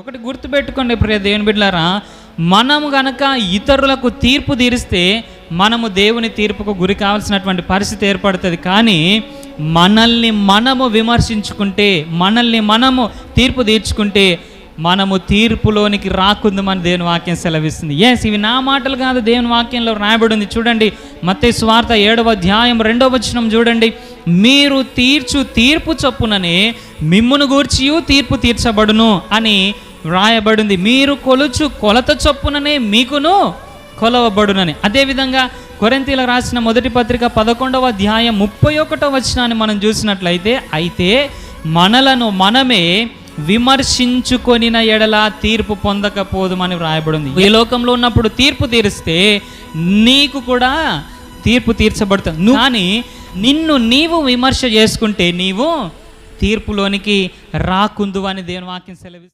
ఒకటి గుర్తుపెట్టుకోండి ప్రియ దేవుని బిడ్డలారా, మనము గనక ఇతరులకు తీర్పు తీరిస్తే మనము దేవుని తీర్పుకు గురి కావాల్సినటువంటి పరిస్థితి ఏర్పడుతుంది. కానీ మనల్ని మనము విమర్శించుకుంటే, మనల్ని మనము తీర్పు తీర్చుకుంటే మనము తీర్పులోనికి రాకుందామని దేవుని వాక్యం సెలవిస్తుంది. ఇవి నా మాటలు కాదు, దేవుని వాక్యంలో రాయబడి ఉంది. చూడండి, మత్తయి సువార్త 7వ అధ్యాయం 2వ వచనం చూడండి. మీరు తీర్చు తీర్పు చొప్పుననే మిమ్మును గూర్చియు తీర్పు తీర్చబడును అని వ్రాయబడింది. మీరు కొలుచు కొలత చొప్పుననే మీకును కొలవబడునని. అదేవిధంగా కొరింథీయులకు రాసిన మొదటి పత్రిక 11వ అధ్యాయం 31వ వచనాన్ని మనం చూసినట్లయితే, అయితే మనలను మనమే విమర్శించుకొనిన ఎడల తీర్పు పొందకపోదుమని వ్రాయబడింది. ఈ లోకంలో ఉన్నప్పుడు తీర్పు తీరిస్తే నీకు కూడా తీర్పు తీర్చబడుతుంది. కానీ నిన్ను నీవు విమర్శ చేసుకుంటే నీవు తీర్పులోనికి రాకుందు అని దేవుని వాక్యం సెలవిస్తుంది.